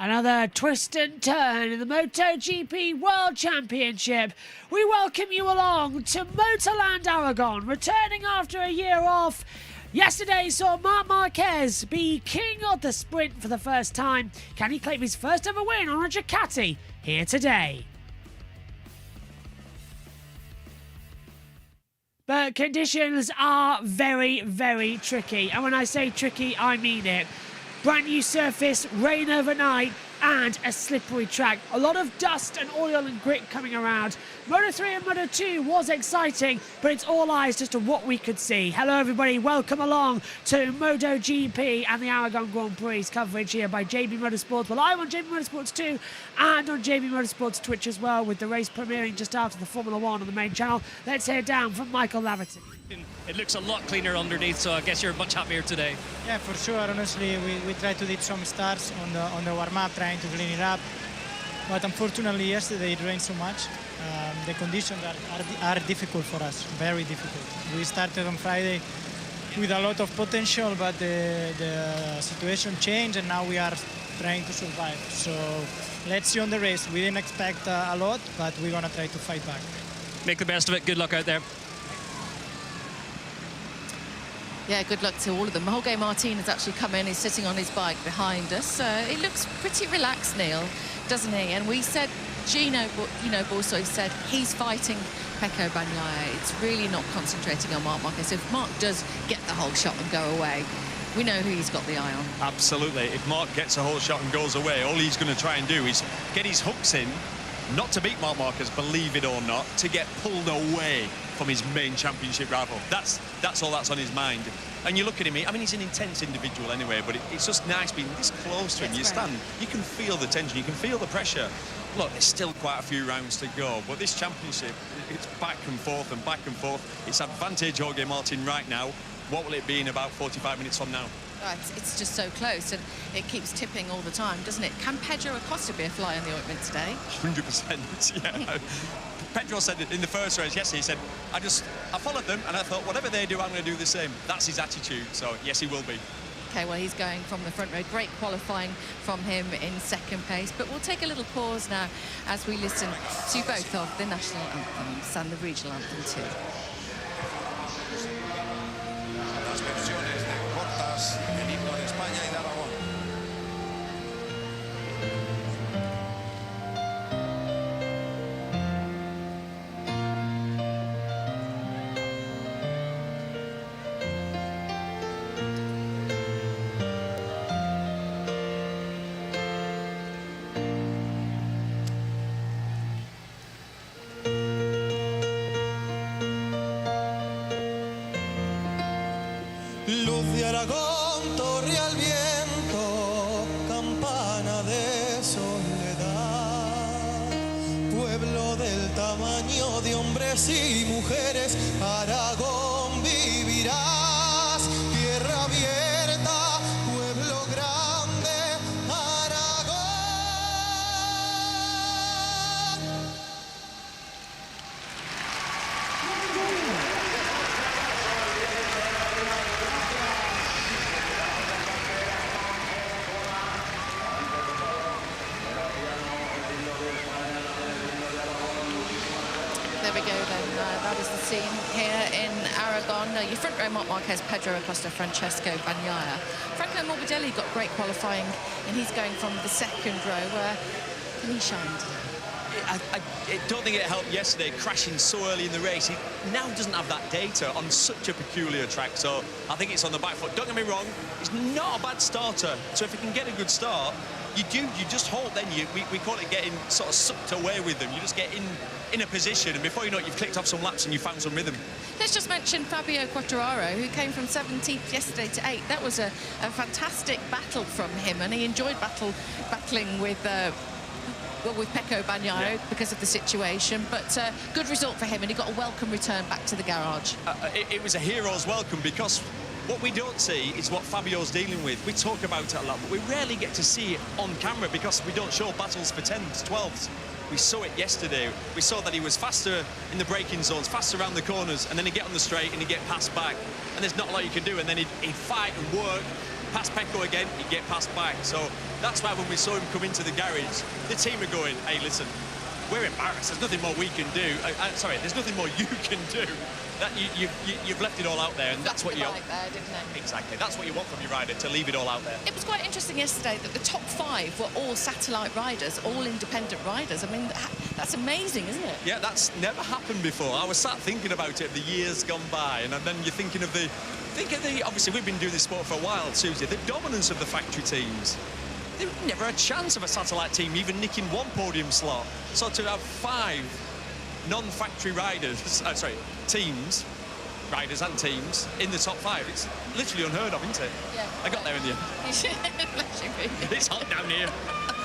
Another twist and turn in the MotoGP World Championship. We welcome you along to Motorland Aragon, returning after a year off. Yesterday saw Marc Marquez be king of the sprint for the first time. Can he claim his first ever win on a Ducati? Here today. But conditions are very, very tricky. And when I say tricky, I mean it. Brand new surface, rain overnight, and a slippery track. A lot of dust and oil and grit coming around. Moto3 and Moto2 was exciting, but it's all eyes just to what we could see. Hello everybody, welcome along to MotoGP and the Aragon Grand Prix coverage here by JBMotorsports. Well, I'm on JBMotorsports 2 and on JBMotorsports Twitch as well, with the race premiering just after the Formula 1 on the main channel. Let's hear down from Michael Laverty. It looks a lot cleaner underneath, so I guess you're much happier today. Yeah, for sure. Honestly, we tried to do some starts on the warm-up, trying to clean it up. But unfortunately, yesterday it rained so much. The conditions are difficult for us, very difficult. We started on Friday with a lot of potential, but the situation changed, and now we are trying to survive. So let's see on the race. We didn't expect a lot, but we're going to try to fight back. Make the best of it. Good luck out there. Yeah, good luck to all of them. Jorge Martin has actually come in. He's sitting on his bike behind us. It looks pretty relaxed, Neil, doesn't he? And we said, Gino, also said he's fighting Pecco Bagnaia. It's really not concentrating on Marc Marquez. If Marc does get the whole shot and go away, we know who he's got the eye on. Absolutely. If Marc gets a whole shot and goes away, all he's going to try and do is get his hooks in, not to beat Marc Marquez, believe it or not, to get pulled away from his main championship rival. That's all that's on his mind. And you look at him, I mean, he's an intense individual anyway, but it's just nice being this close to him. You stand, you can feel the tension, you can feel the pressure. Look, there's still quite a few rounds to go, but this championship, it's back and forth and back and forth. It's advantage Jorge Martin right now. What will it be in about 45 minutes from now? It's just so close, and it keeps tipping all the time, doesn't it? Can Pedro Acosta be a fly in the ointment today? 100%, yeah. Pedro said in the first race yesterday, he said, I followed them, and I thought, whatever they do, I'm going to do the same. That's his attitude, so yes, he will be. Okay, well, he's going from the front row. Great qualifying from him in second place. But we'll take a little pause now as we listen to both of the national anthems and the regional anthem too. Las versiones de Cortas, el himno de España y de Aragón. Luz de Aragón, torre al viento, campana de soledad, pueblo del tamaño de hombres y mujeres, Aragón vivirás, tierra abierta, pueblo grande, Aragón. There we go then. That is the scene here in Aragon. Your front row, Marc Marquez, Pedro Acosta, Francesco Bagnaia. Franco Morbidelli got great qualifying, and he's going from the second row. Can he shine today? I don't think it helped yesterday, crashing so early in the race. He now doesn't have that data on such a peculiar track, so I think it's on the back foot. Don't get me wrong, he's not a bad starter, so if he can get a good start, you just hope then, we call it getting sort of sucked away with them. You just get in a position, and before you know it, you've clicked off some laps and you found some rhythm. Let's just mention Fabio Quartararo, who came from 17th yesterday to 8th. That was a fantastic battle from him, and he enjoyed battling with Pecco Bagnaia because of the situation, but good result for him, and he got a welcome return back to the garage. It was a hero's welcome, because what we don't see is what Fabio's dealing with. We talk about it a lot, but we rarely get to see it on camera because we don't show battles for 10s, 12s. We saw it yesterday. We saw that he was faster in the braking zones, faster around the corners, and then he'd get on the straight and he'd get passed back. And there's not a lot you can do, and then he'd fight and work. pass Pecco again, he'd get passed back. So that's why when we saw him come into the garage, the team are going, hey, listen, we're embarrassed. There's nothing more we can do. Sorry, there's nothing more you can do. That you've left it all out there, and that's what you want. There, didn't it? Exactly. That's what you want from your rider, to leave it all out there. It was quite interesting yesterday that the top 5 were all satellite riders, all independent riders. I mean, that's amazing, isn't it? Yeah, that's never happened before. I was sat thinking about it the years gone by, and then you're thinking of the... Obviously, we've been doing this sport for a while, Susie. The dominance of the factory teams. There was never a chance of a satellite team even nicking one podium slot. So to have 5 non-factory riders, teams, riders and teams, in the top 5, it's literally unheard of, isn't it? Yeah. I got there in the end. Bless you, Pete. It's hot down here.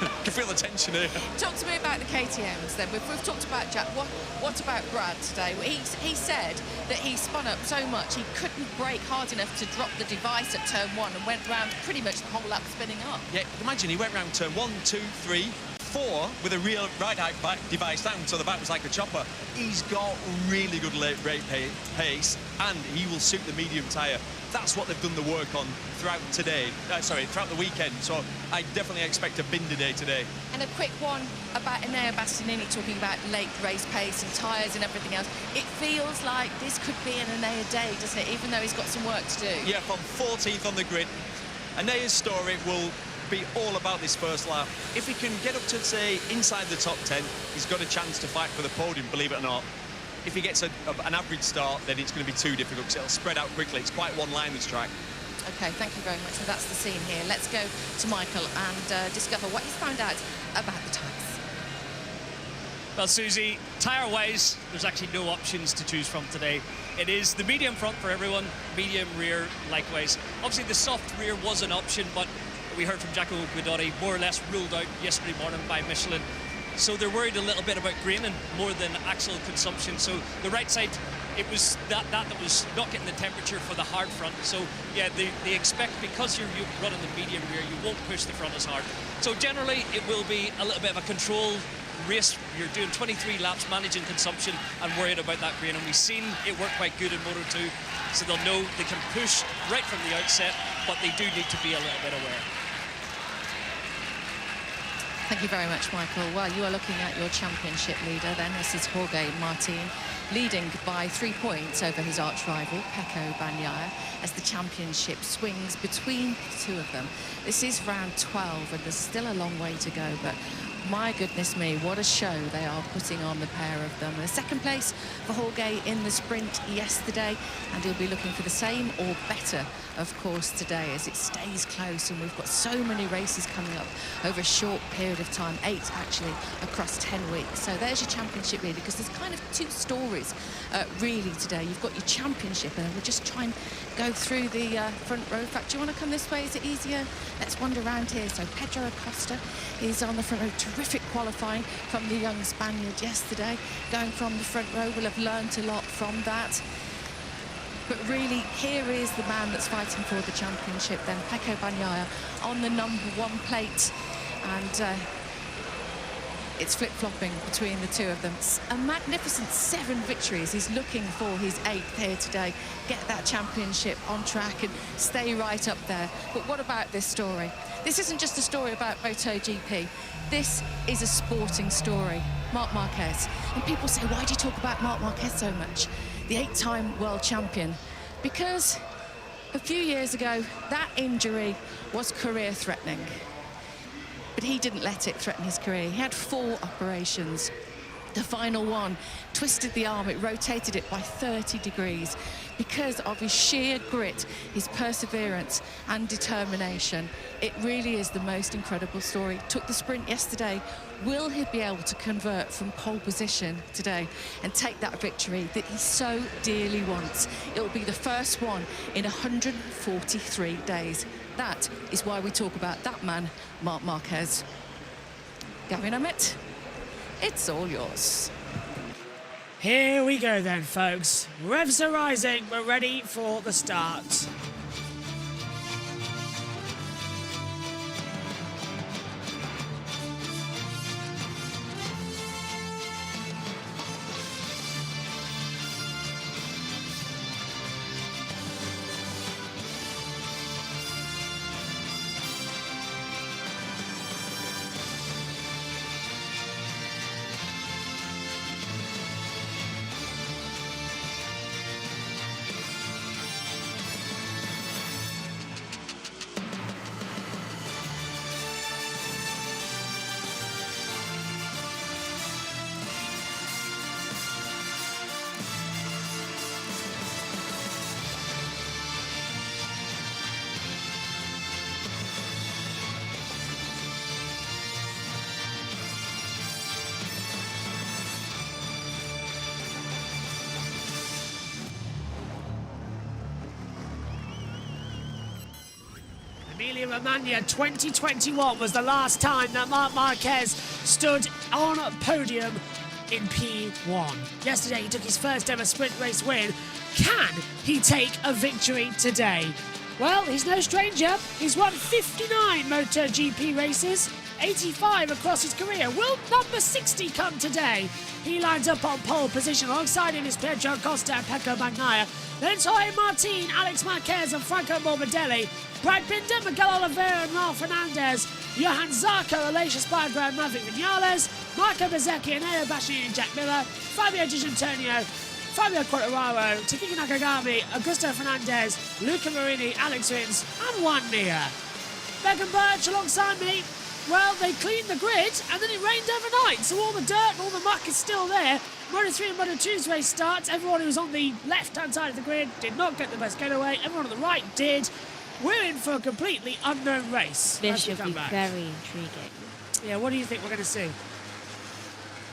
I can feel the tension here. Talk to me about the KTMs then. We've talked about Jack. What about Brad today? He said that he spun up so much he couldn't brake hard enough to drop the device at turn 1 and went round pretty much the whole lap spinning up. Yeah, imagine he went round turn 1, 2, 3, 4 with a real ride-height device down, so the back was like a chopper. He's got really good late brake pace, and he will suit the medium tyre. That's what they've done the work on throughout throughout the weekend. So I definitely expect a binder day today. And a quick one about Enea Bastianini talking about late race pace and tyres and everything else. It feels like this could be an Enea day, doesn't it? Even though he's got some work to do. Yeah, from 14th on the grid. Enea's story will be all about this first lap. If he can get up to, say, inside the top 10, he's got a chance to fight for the podium, believe it or not. If he gets an average start, then it's going to be too difficult because it'll spread out quickly. It's quite one line, this track. OK, thank you very much. Well, that's the scene here. Let's go to Michael and discover what he's found out about the tyres. Well, Susie, tyre-wise, there's actually no options to choose from today. It is the medium front for everyone, medium rear likewise. Obviously, the soft rear was an option, but we heard from Jacopo Guidotti, more or less ruled out yesterday morning by Michelin. So they're worried a little bit about graining more than axle consumption. So the right side, it was that was not getting the temperature for the hard front. So yeah, they expect, because you're running the medium rear, you won't push the front as hard. So generally, it will be a little bit of a control race. You're doing 23 laps, managing consumption and worried about that grain. And we've seen it work quite good in Moto 2. So they'll know they can push right from the outset, but they do need to be a little bit aware. Thank you very much, Michael. Well, you are looking at your championship leader then. This is Jorge Martin, leading by 3 points over his arch rival, Pecco Bagnaia, as the championship swings between the two of them. This is round 12, and there's still a long way to go, but my goodness me, what a show they are putting on, the pair of them. And a second place for Jorge in the sprint yesterday, and he'll be looking for the same or better, of course, today, as it stays close. And we've got so many races coming up over a short period of time, 8 actually across 10 weeks. So there's your championship leader, because there's kind of 2 stories really today. You've got your championship, and we'll just try and go through the front row. In fact, do you want to come this way? Is it easier? Let's wander around here. So Pedro Acosta is on the front row. Terrific qualifying from the young Spaniard yesterday. Going from the front row, will have learnt a lot from that. But really, here is the man that's fighting for the championship then, Pecco Bagnaia, on the #1 plate. And it's flip-flopping between the two of them. It's a magnificent 7 victories. He's looking for his 8th here today. Get that championship on track and stay right up there. But what about this story? This isn't just a story about MotoGP. This is a sporting story. Marc Marquez. And people say, why do you talk about Marc Marquez so much? The 8-time world champion. Because a few years ago, that injury was career-threatening. But he didn't let it threaten his career. He had 4 operations. The final one twisted the arm, it rotated it by 30 degrees because of his sheer grit, his perseverance and determination. It really is the most incredible story. Took the sprint yesterday. Will he be able to convert from pole position today and take that victory that he so dearly wants? It will be the first one in 143 days. That is why we talk about that man, Marc Marquez. Gavin Emmett, it's all yours. Here we go then, folks. Revs are rising. We're ready for the start. Emilia-Romagna 2021 was the last time that Marc Marquez stood on a podium in P1. Yesterday, he took his first ever sprint race win. Can he take a victory today? Well, he's no stranger. He's won 59 MotoGP races, 85 across his career. Will number 60 come today? He lines up on pole position. Alongside him is Pietro Costa and Pecco Bagnaia. Then Jorge Martin, Alex Marquez and Franco Morbidelli. Brad Binder, Miguel Oliveira and Raul Fernandez. Johan Zarco, Aleix Espargaro and Maverick Vinales. Marco Bezzecchi and Eo Bastianini and Jack Miller. Fabio Di Gianantonio, Fabio Quartararo, Takaki Nakagami, Augusto Fernandez, Luca Marini, Alex Rins and Juan Mir. Megan Birch alongside me. Well, they cleaned the grid and then it rained overnight, so all the dirt and all the muck is still there. Moto 3 and Moto 2's race starts. Everyone who was on the left-hand side of the grid did not get the best getaway. Everyone on the right did. We're in for a completely unknown race. This should be very intriguing. Yeah, what do you think we're going to see?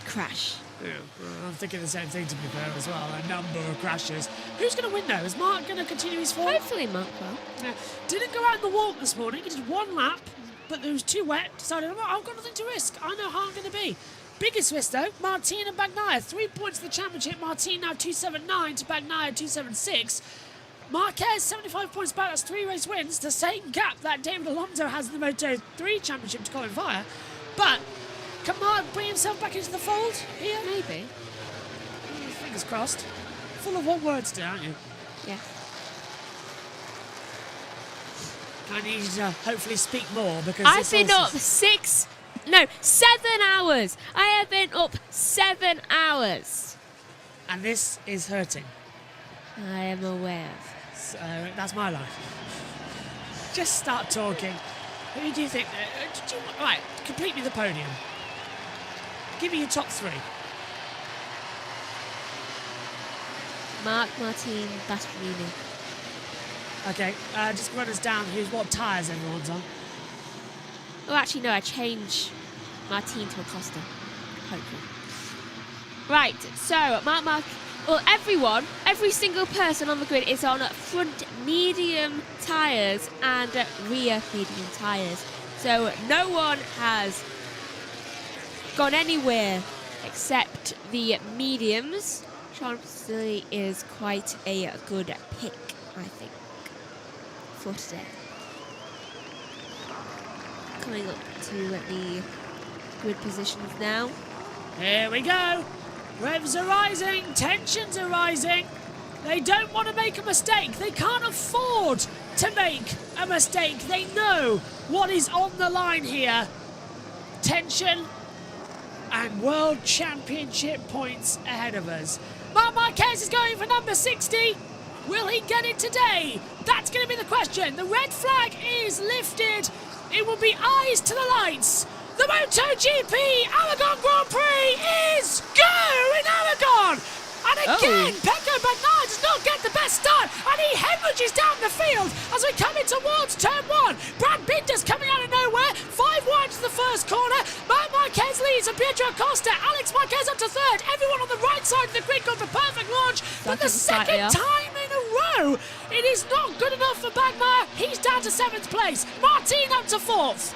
Crash. Yeah, well, I'm thinking the same thing, to be fair, as well. A number of crashes. Who's going to win, though? Is Marc going to continue his form? Hopefully Marc will. Yeah. Didn't go out in the walk this morning. He did one lap, but it was too wet. Decided, I've got nothing to risk. I know how I'm going to be. Biggest risk, though, Martin and Bagnaia. 3 points to the championship. Martin now 279 to Bagnaia 276. Marquez, 75 points back. That's 3 race wins. The same gap that David Alonso has in the Moto 3 championship to Colin Fire. But can Marc bring himself back into the fold here? Maybe. Fingers crossed. Full of one words today, aren't you? Yeah. I need you to hopefully speak more because I've been up 7 hours. I have been up 7 hours. And this is hurting. I am aware. So that's my life. Just start talking. Who do you think? Right, complete me the podium. Give me your top 3. Marc, Martin, Bastianini. Okay, just run us down what tyres everyone's on. Oh, actually, no, I change Martin to Acosta. Hopefully. Right, so every single person on the grid is on front medium tyres and rear medium tyres. So no one has gone anywhere except the mediums. Chauncey is quite a good pick, I think, for today. Coming up to the grid positions now. Here we go. Revs are rising, tensions are rising. They don't want to make a mistake. They can't afford to make a mistake. They know what is on the line here. Tension and World Championship points ahead of us. Marc Marquez is going for number 60. Will he get it today? That's going to be the question. The red flag is lifted. It will be eyes to the lights. The MotoGP Aragon Grand Prix is go in Aragon! And again, Pecco Bagnaia does not get the best start, and he hemorrhages down the field as we come in towards turn 1. Brad Binder's coming out of nowhere, 5 wide to the first corner. Marc Marquez leads, and Pietro Costa, Alex Marquez up to 3rd. Everyone on the right side of the grid got the perfect launch, but the second time in a row, it is not good enough for Bagnaia. He's down to 7th place. Martin up to 4th.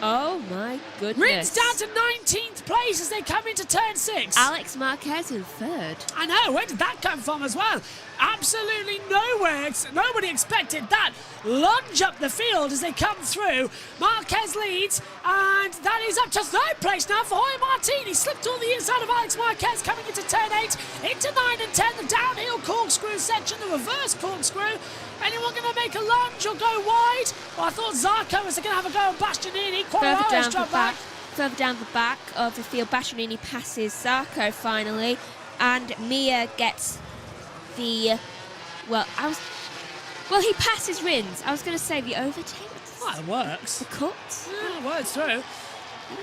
Oh my goodness. Rins down to 19th place as they come into turn 6. Alex Marquez in 3rd. I know, where did that come from as well? Absolutely nowhere. Nobody expected that lunge up the field as they come through. Marquez leads, and that is up to 3rd place now for Jorge Martin. He slipped on the inside of Alex Marquez coming into turn 8, into 9 and 10, the downhill corkscrew section, the reverse corkscrew. Anyone going to make a lunge or go wide? Well, I thought Zarco was going to have a go at Bastianini. Further down the back of the field, Bastianini passes Zarco finally, and Mir gets the... he passes Rins. I was going to say the overtake. Well, it works. The cut. Yeah, it works through.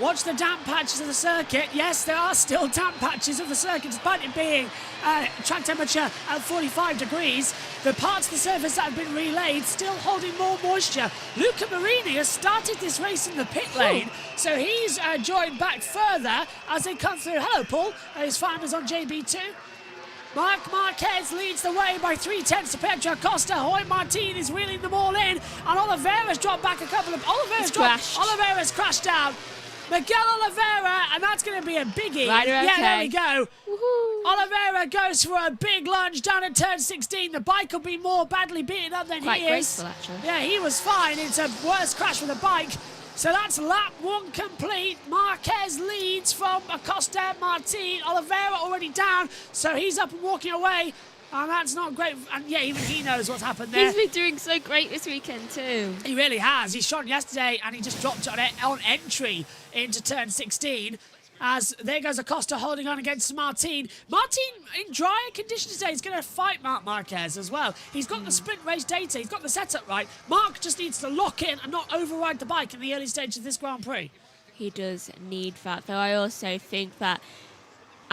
Watch the damp patches of the circuit. Yes, there are still damp patches of the circuit, despite it being track temperature at 45 degrees. The parts of the surface that have been relayed still holding more moisture. Luca Marini has started this race in the pit lane, so he's joined back further as they come through. Hello, Paul. His farmers on JB2. Marc Marquez leads the way by 3/10 to Pedro Acosta. Jorge Martin is reeling them all in, and Oliveira's dropped back a couple of... Oliveira's crashed down. Miguel Oliveira, and that's going to be a biggie. Rider, yeah, okay. there we go. Woohoo. Oliveira goes for a big lunge down at turn 16. The bike will be more badly beaten up than Quite he is. graceful, actually. Yeah, he was fine. It's a worse crash with a bike. So that's lap 1 complete. Marquez leads from Acosta, Martin. Oliveira already down, so he's up and walking away. And that's not great. And yeah, even he knows what's happened there. He's been doing so great this weekend too. He really has. He shone yesterday and he just dropped on entry into turn 16. As there goes Acosta holding on against Martin. Martin, in drier conditions today, is going to fight Marc Marquez as well. He's got the sprint race data. He's got the setup right. Marc just needs to lock in and not override the bike in the early stages of this Grand Prix. He does need that, though. I also think that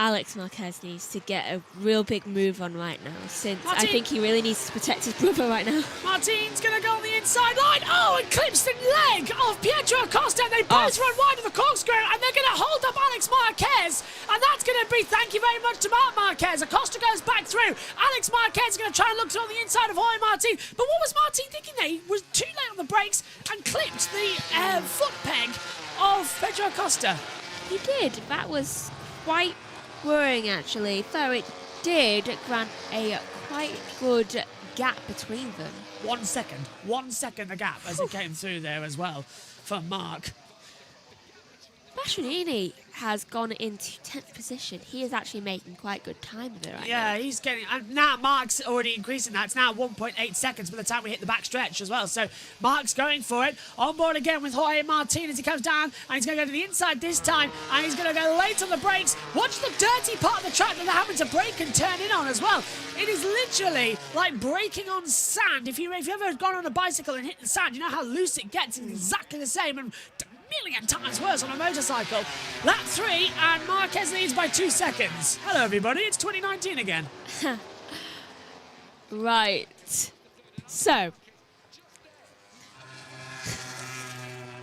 Alex Marquez needs to get a real big move on right now, since I think he really needs to protect his brother right now. Martin's going to go on the inside line. Oh, and clips the leg of Pietro Acosta. They both run wide of the corkscrew, and they're going to hold up Alex Marquez. And that's going to be thank you very much to Marc Marquez. Acosta goes back through. Alex Marquez is going to try and look through on the inside of Jorge Martin. But what was Martin thinking there? He was too late on the brakes and clipped the foot peg of Pedro Acosta. He did. That was quite worrying, actually, though it did grant a quite good gap between them. 1 second. 1 second the gap as it came through there as well for Marc. Bastianini has gone into 10th position. He is actually making quite good time with it right now. Yeah, he's getting... And now Marc's already increasing that. It's now 1.8 seconds by the time we hit the back stretch as well. So Marc's going for it. On board again with Jorge Martin as he comes down. And he's going to go to the inside this time. And he's going to go late on the brakes. Watch the dirty part of the track that they're having to brake and turn in on as well. It is literally like braking on sand. If you've ever gone on a bicycle and hit the sand, you know how loose it gets. It's exactly the same. And million times worse on a motorcycle. Lap 3, and Marquez leads by 2 seconds. Hello, everybody. It's 2019 again. Right. So.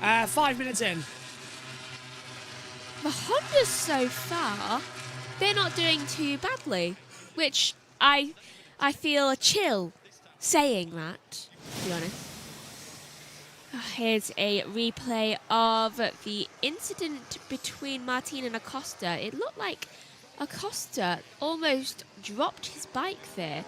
5 minutes in. The Hondas so far, they're not doing too badly, which I feel a chill saying that, to be honest. Here's a replay of the incident between Martin and Acosta. It looked like Acosta almost dropped his bike there.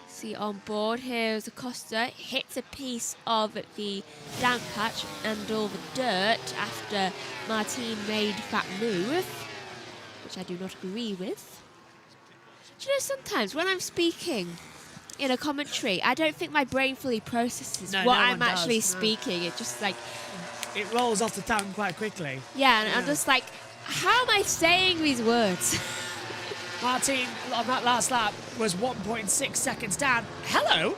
See on board, here's Acosta, hits a piece of the down patch and all the dirt after Martin made that move, which I do not agree with. Do you know, sometimes when I'm speaking in a commentary, I don't think my brain fully processes what I'm actually speaking. It just like... It rolls off the tongue quite quickly. Yeah, and I'm just like, how am I saying these words? Martin, on that last lap, was 1.6 seconds down. Hello?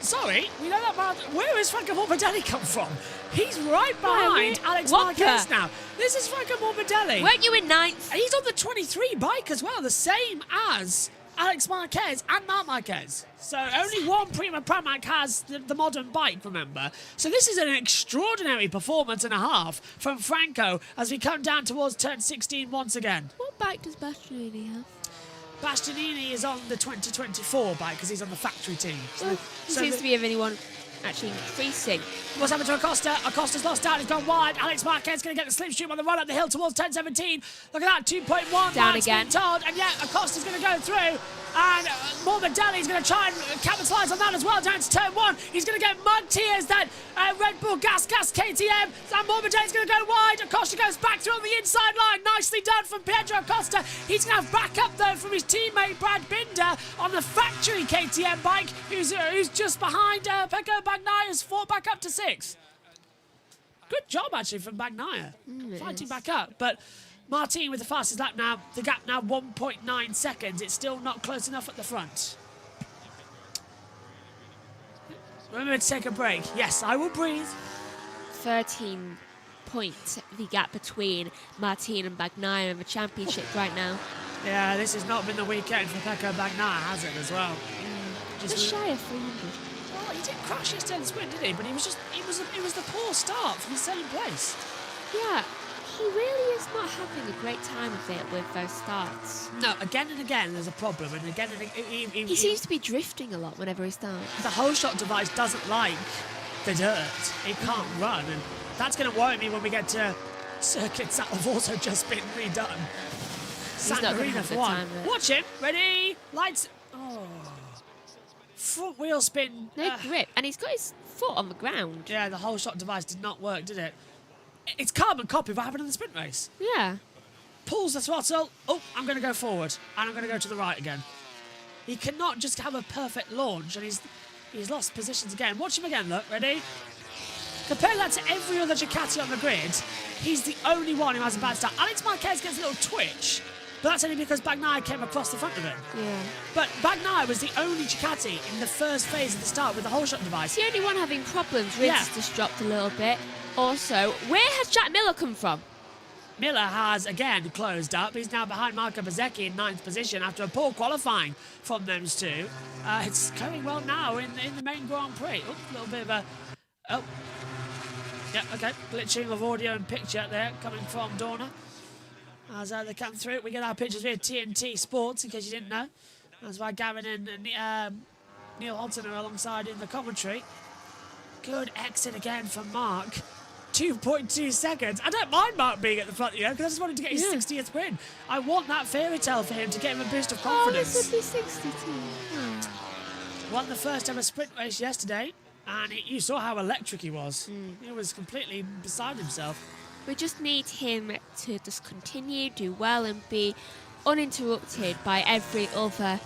Sorry, we know that Martin... Where has Franco Morbidelli come from? He's right behind Alex Marquez now. This is Franco Morbidelli. Weren't you in 9th? And he's on the 23 bike as well, the same as Alex Marquez and Marc Marquez. So only one Prima Pramac has the modern bike, remember. So this is an extraordinary performance and a half from Franco as we come down towards turn 16 once again. What bike does Bastianini have? Bastianini is on the 2024 bike because he's on the factory team. Well, he seems to be, if anyone, actually increasing. What's happened to Acosta? Acosta's lost out, he's gone wide. Alex Marquez going to get the slipstream on the run up the hill towards 10.17. Look at that, 2.1. Down again. Told, and yeah, Acosta's going to go through. And Morbidelli's going to try and capitalise on that as well, down to turn 1. He's going to get mugged here as that Red Bull Gas KTM. And Morbidelli's going to go wide. Acosta goes back through on the inside line. Nicely done from Pedro Acosta. He's going to have backup, though, from his teammate Brad Binder on the factory KTM bike, who's just behind Pecco Bagnaya's fought back up to 6. Good job, actually, from Bagnaia. Fighting back up. But Martin with the fastest lap now. The gap now 1.9 seconds. It's still not close enough at the front. Remember to take a break. Yes, I will breathe. 13 points, the gap between Martin and Bagnaia in the championship right now. Yeah, this has not been the weekend for Pecco Bagnaia, has it, as well? Just shy of 300. Well, he didn't crash yesterday in the sprint, did he? But it was the poor start from the same place. Yeah, he really is not having a great time of it with those starts. No, again and again there's a problem, and again and again... He seems to be drifting a lot whenever he starts. The whole shot device doesn't like the dirt. It can't run, and that's going to worry me when we get to circuits that have also just been redone. He's not going to have the time. Watch him. Ready? Lights. Oh. Front wheel spin. No grip, and he's got his foot on the ground. Yeah, the whole shot device did not work, did it? It's carbon copy of what happened in the sprint race. Yeah. Pulls the throttle. Oh, I'm going to go forward, and I'm going to go to the right again. He cannot just have a perfect launch, and he's lost positions again. Watch him again, look. Ready? Compare that to every other Ducati on the grid. He's the only one who has a bad start. Alex Marquez gets a little twitch, but that's only because Bagnaia came across the front of him. Yeah. But Bagnaia was the only Ducati in the first phase of the start with the whole shot device. He's the only one having problems. Rins has just dropped a little bit. Also, where has Jack Miller come from? Miller has again closed up. He's now behind Marco Bezzecchi in 9th position after a poor qualifying from those two. It's going well now in the main Grand Prix. Oh, a little bit of a... Oh. Yeah, okay. Glitching of audio and picture there coming from Dorna. As they come through, we get our pictures with TNT Sports, in case you didn't know. That's why Gavin and Neil Hodson are alongside in the commentary. Good exit again from Mark. 2.2 seconds. I don't mind Mark being at the front, because I just wanted to get his 60th win. I want that fairy tale for him to get him a boost of confidence. Oh, this would be 62. Won the first ever sprint race yesterday, and you saw how electric he was. He was completely beside himself. We just need him to just continue, do well, and be uninterrupted by every other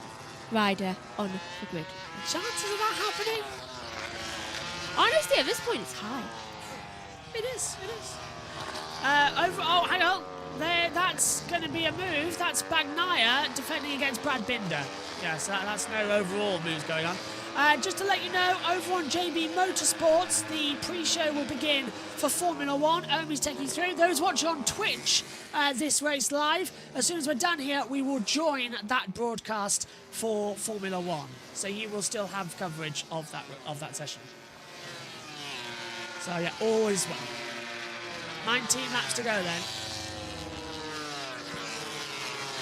rider on the grid. Chances of that happening? Honestly, at this point, it's high. It is. Oh, hang on. There, that's going to be a move. That's Bagnaia defending against Brad Binder. Yes, that's no overall moves going on. Just to let you know, over on JBMotorsports, the pre-show will begin for Formula 1. Omi's taking you through. Those watching on Twitch this race live, as soon as we're done here, we will join that broadcast for Formula 1. So you will still have coverage of that session. So yeah, all is well. 19 laps to go then.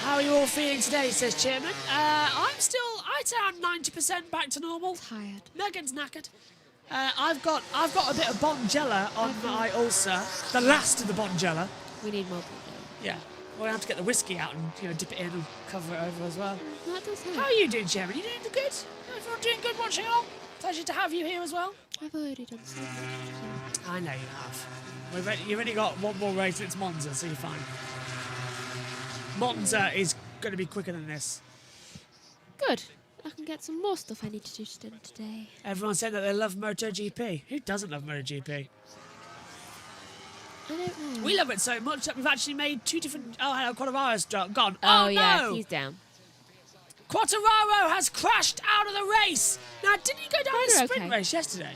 How are you all feeling today, says Chairman? I'd say I'm 90% back to normal. Tired. Megan's knackered. I've got a bit of Bonjela on my ulcer. The last of the Bonjela. We need more Bonjela. Yeah. We're going to have to get the whiskey out and dip it in and cover it over as well. That does help. How are you doing, Chairman? You doing good? Everyone doing good watching on? Pleasure to have you here as well. I've already done so much. I know you have. You've only got one more race, and it's Monza, so you're fine. Monza is going to be quicker than this. Good. I can get some more stuff I need to do today. Everyone said that they love MotoGP. Who doesn't love MotoGP? I don't know. We love it so much that we've actually made two different... Oh, hello, Quartararo's gone. Oh, no! yeah, he's down. Quartararo has crashed out of the race. Now, didn't he go down in a sprint race yesterday?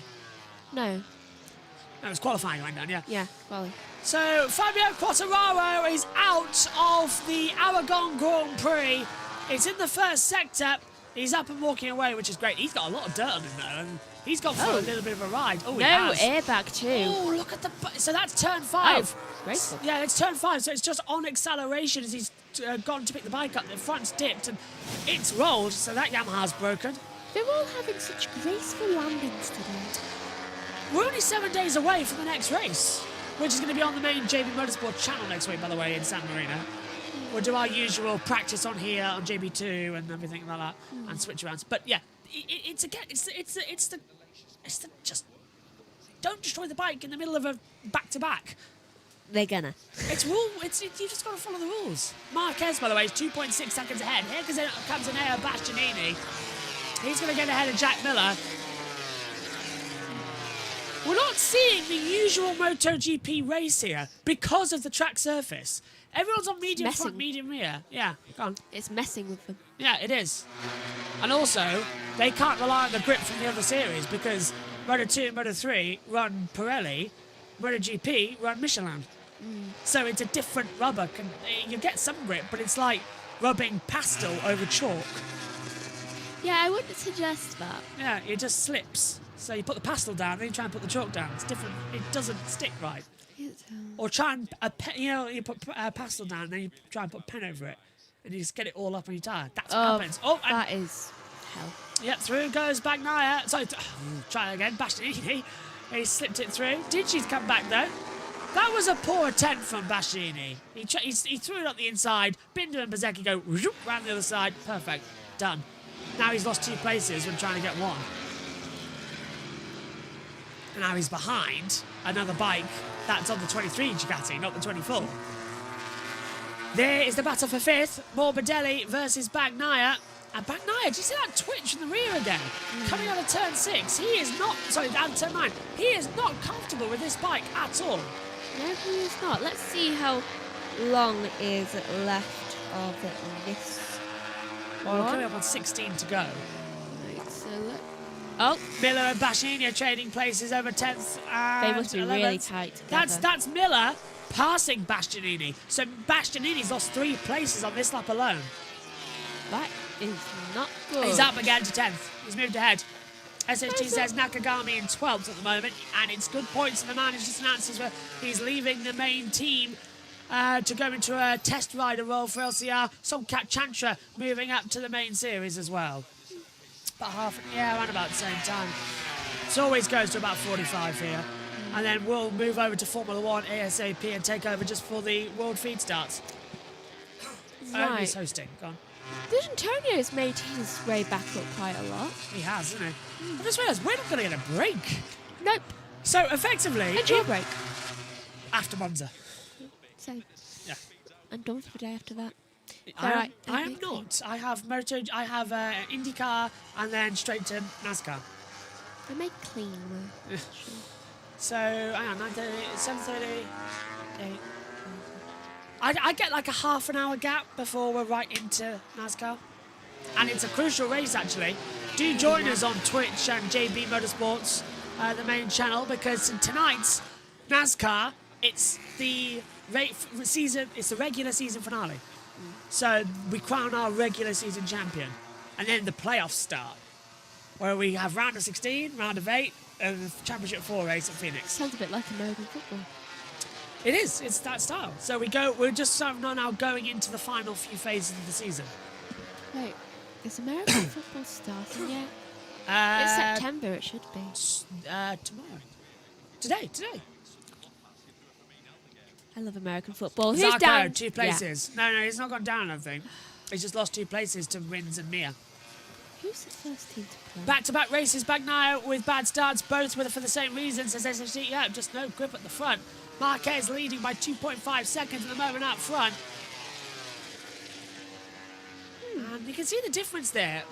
No. No, it was qualifying he went down, yeah. Yeah, well. So, Fabio Quartararo is out of the Aragon Grand Prix. It's in the first sector. He's up and walking away, which is great. He's got a lot of dirt on him, though, and he's gone for a little bit of a ride. Oh, he no has. airbag, too. Oh, look at the... So that's turn 5. Oh, graceful. Yeah, it's turn 5, so it's just on acceleration as he's gone to pick the bike up. The front's dipped, and it's rolled, so that Yamaha's broken. They're all having such graceful landings today. We're only 7 days away from the next race, which is going to be on the main JBMotorsports channel next week, by the way, in San Marino. We'll do our usual practice on here on JB2 and everything like that, and switch around. But yeah, it's the just don't destroy the bike in the middle of a back-to-back. They're gonna. You just got to follow the rules. Marquez, by the way, is 2.6 seconds ahead. Here comes Enea Bastianini. He's going to get ahead of Jack Miller. We're not seeing the usual MotoGP race here because of the track surface. Everyone's on medium front, medium rear. Yeah, go on. It's messing with them. Yeah, it is. And also, they can't rely on the grip from the other series because Moto2 and Moto3 run Pirelli, MotoGP run Michelin. So it's a different rubber. You get some grip, but it's like rubbing pastel over chalk. Yeah, I wouldn't suggest that. Yeah, it just slips. So you put the pastel down, then you try and put the chalk down. It's different. It doesn't stick right. Or try and, you put a pastel down, and then you try and put a pen over it, and you just get it all up on your tyre. That's what happens. Oh, and that is hell. yep, through goes Bagnaia. Sorry, try again. Bastianini. He slipped it through. Digi's come back though. That was a poor attempt from Bastianini. He threw it up the inside. Binder and Bezzecchi go round the other side. Perfect. Done. Now he's lost 2 places when trying to get 1. And now he's behind another bike that's on the 23 Ducati, not the 24. There is the battle for 5th. Morbidelli versus Bagnaia. And Bagnaia, do you see that twitch in the rear again? Coming out of turn 6. He is not, sorry, out of turn 9. He is not comfortable with this bike at all. No, he is not. Let's see how long is left of this. Well, we're coming up on 16 to go. Right, so oh, Miller and Bastianini are trading places over 10th and they must be 11th. really tight together. That's Miller passing Bastianini. So Bastianini's lost 3 places on this lap alone. That is not good. He's up again to 10th. He's moved ahead. SHT says Nakagami in 12th at the moment, and it's good points. The man has just announced he's leaving the main team to go into a test rider role for LCR. Somkat Chantra moving up to the main series as well. About around about the same time. It always goes to about 45 here. And then we'll move over to Formula 1 ASAP and take over just for the World Feed starts. Right. He's hosting. Go on. Did Antonio's made his way back up quite a lot? He has, hasn't he? I just realised we're not going to get a break. Nope. So effectively, And your break. after Monza. Same. Yeah. And done for the day after that. I am not. I have IndyCar and then straight to NASCAR. I make clean work. So hang on, 9:30, 7:30, 8. I get like a half an hour gap before we're right into NASCAR. And it's a crucial race, actually. Do join us on Twitch and JBMotorsports, the main channel, because in tonight's NASCAR, it's the regular season finale. So we crown our regular season champion. And then the playoffs start, where we have round of 16, round of 8, and the Championship 4 race at Phoenix. Sounds a bit like American football. It is. It's that style. So we're just sort of now going into the final few phases of the season. Wait, is American football starting yet? It's September, it should be. Tomorrow. Today. I love American football. Who's Zarco, down? 2 places. Yeah. No, he's not gone down, I don't think. He's just lost 2 places to Rins and Mia. Who's the first team to play? Back-to-back races, Bagnaia with bad starts, both for the same reasons as SHT. Yeah, just no grip at the front. Marquez leading by 2.5 seconds at the moment out front. And you can see the difference there.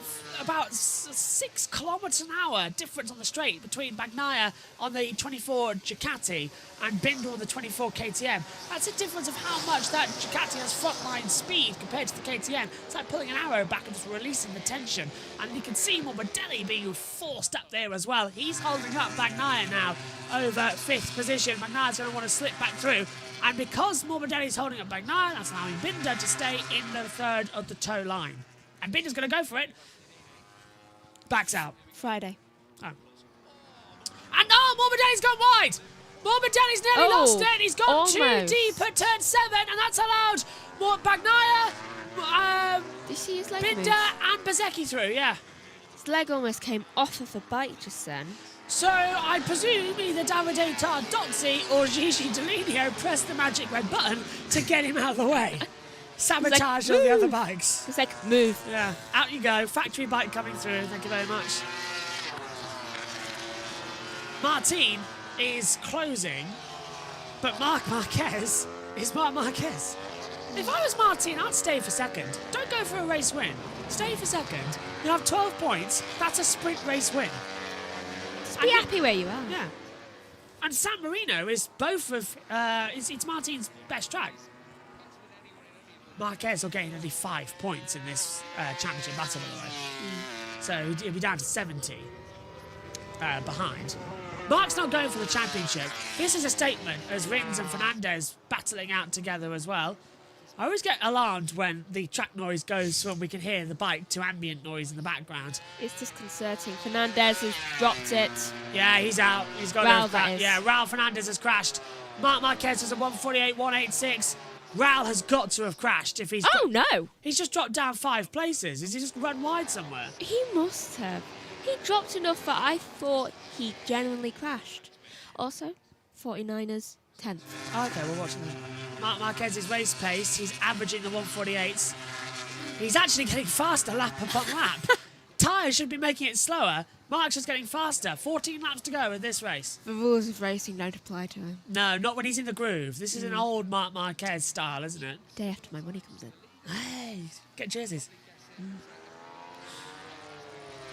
About 6 kilometres an hour difference on the straight between Bagnaia on the 24 Ducati and Binder on the 24 KTM. That's a difference of how much that Ducati has frontline speed compared to the KTM. It's like pulling an arrow back and just releasing the tension. And you can see Morbidelli being forced up there as well. He's holding up Bagnaia now over 5th position. Bagnaia's going to want to slip back through. And because Morbidelli's holding up Bagnaia, that's allowing Binder to stay in the 3rd of the tow line. And Binder's going to go for it. Backs out. Friday. Oh. And Morbidelli's gone wide. Morbidelli's nearly lost it. He's gone almost. too deep at turn 7, and that's allowed Bagnaia, Did you see his leg Binder, move? and Bezzecchi through. Yeah. His leg almost came off of the bike just then. So I presume either Davide Tardozzi or Gigi Delignio pressed the magic red button to get him out of the way. Sabotage like, of the other bikes. It's like, move. Yeah, out you go. Factory bike coming through. Thank you very much. Martin is closing, but Marc Marquez is Marc Marquez. If I was Martin, I'd stay for 2nd. Don't go for a race win. Stay for 2nd. You'll have 12 points. That's a sprint race win. Just be happy where you are. Yeah. And San Marino is both of... it's Martin's best track. Marquez will gain only 5 points in this championship battle, by the way. So he'll be down to 70 behind. Mark's not going for the championship. This is a statement as Rins and Fernandez battling out together as well. I always get alarmed when the track noise goes from we can hear the bike to ambient noise in the background. It's disconcerting. Fernandez has dropped it. Yeah, he's out. He's got Raul, that is. Yeah, Raul Fernandez has crashed. Marc Marquez is a 148, 186. Raul has got to have crashed if he's... Oh, no. He's just dropped down 5 places. Is he just run wide somewhere? He must have. He dropped enough that I thought he genuinely crashed. Also, 49ers, 10th. Okay, we're watching Marc Marquez's race pace. He's averaging the 148s. He's actually getting faster lap upon lap. Tyres should be making it slower. Mark's just getting faster. 14 laps to go in this race. The rules of racing don't apply to him. No, not when he's in the groove. This is an old Marc Marquez style, isn't it? Day after my money comes in. Hey, get jerseys.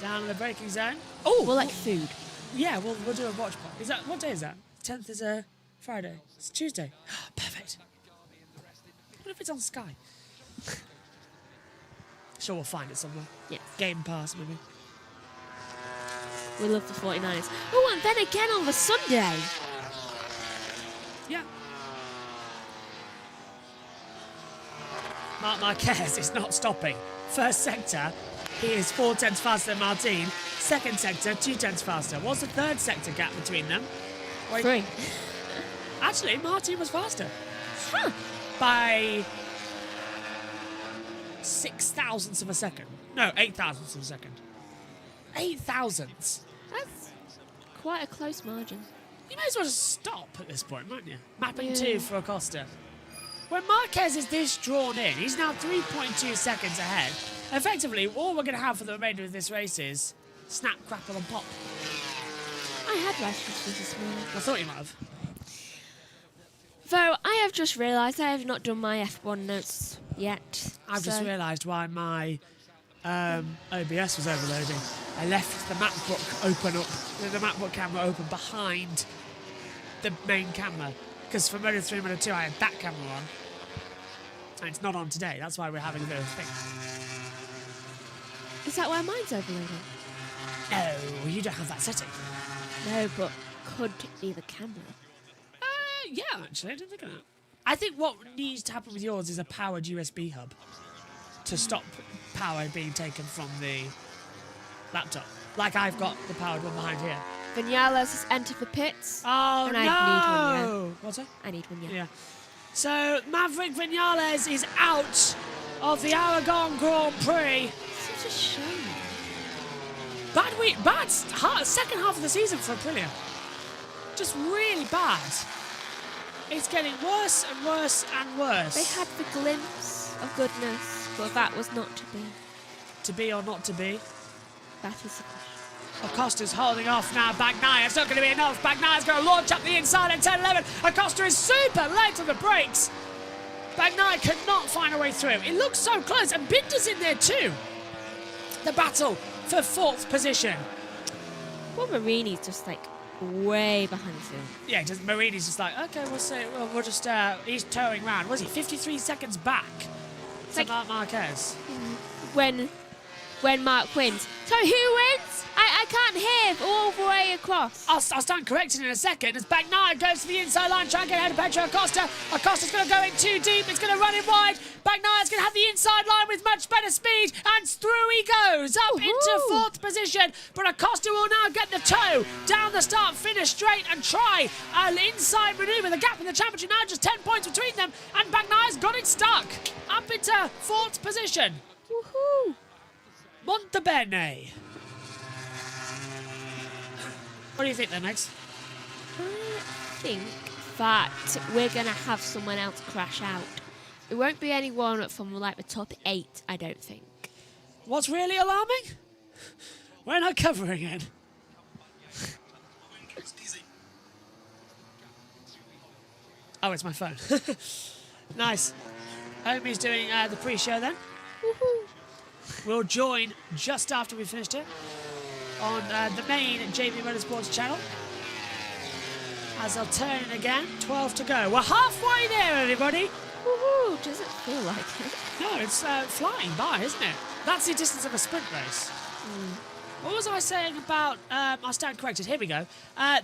Down in the braking zone. Oh, More like food. yeah, we'll do a watch party. Is that what day is that? 10th is a Friday. It's Tuesday. Perfect. What if it's on Sky? Sure, we'll find it somewhere. Yes. Game Pass, maybe. We love the 49ers. Oh, and then again on the Sunday. Yeah. Marc Marquez is not stopping. First sector, he is 4 tenths faster than Martin. Second sector, 2 tenths faster. What's the third sector gap between them? Wait. 3. Actually, Martin was faster. Huh. By 6 thousandths of a second. No, 8 thousandths of a second. 8 thousandths. That's quite a close margin. You may as well just stop at this point, mightn't you? Mapping Yeah. 2 for Acosta. When Marquez is this drawn in, he's now 3.2 seconds ahead. Effectively, all we're going to have for the remainder of this race is snap, crackle and pop. I had rice krispies this morning. I thought you might have. Though I have just realised I have not done my F1 notes yet. I've just realised why my OBS was overloading. I left the MacBook open up, the MacBook camera open behind the main camera. Because for Moto 3 and Moto 2 I had that camera on. And it's not on today, that's why we're having a bit of a thing. Is that why mine's overloading? No, you don't have that setting. No, but could be the camera. Yeah, actually, I didn't think of that. I think what needs to happen with yours is a powered USB hub to stop power being taken from the laptop. Like I've got the powered one behind here. Vinales has entered the pits. Oh, And no! I need one, yeah. What's that? I need one, yeah. Yeah. So, Maverick Vinales is out of the Aragon Grand Prix. Such a shame. Bad second half of the season for Aprilia. Just really bad. It's getting worse and worse and worse. They had the glimpse of goodness, but that was not to be. To be or not to be. That is the question. Acosta's holding off now. Bagnaia, it's not going to be enough. Bagnaia's going to launch up the inside at 10-11. Acosta is super late on the brakes. Bagnaia could not find a way through. It looks so close, and Binder's in there too. The battle for 4th position. Well, Marini's just like way behind the field. Yeah, Marini's just like, okay, we'll see. We'll just, he's towing round. Was he 53 seconds back to like- Marc Marquez? When Mark wins. So who wins? I can't hear all the way across. I'll stand corrected in a second as Bagnaia goes to the inside line, trying to get ahead of Pedro Acosta. Acosta's going to go in too deep. It's going to run in wide. Bagnaia's going to have the inside line with much better speed, and through he goes up into 4th position. But Acosta will now get the toe down the start, finish straight, and try an inside manoeuvre. The gap in the championship now just 10 points between them, and Bagnaia's got it stuck up into 4th position. Woohoo! Montabene. What do you think then, Megs? I think that we're going to have someone else crash out. It won't be anyone from like the top 8, I don't think. What's really alarming? We're not covering it. Oh, it's my phone. Nice. Homie's doing the pre-show then. Woohoo! We'll join just after we finished it on the main JBMotorsports channel. As I'll turn in again, 12 to go. We're halfway there, everybody. Woohoo! Does it feel like it? No, it's flying by, isn't it? That's the distance of a sprint race. What was I saying about... I'll stand corrected. Here we go.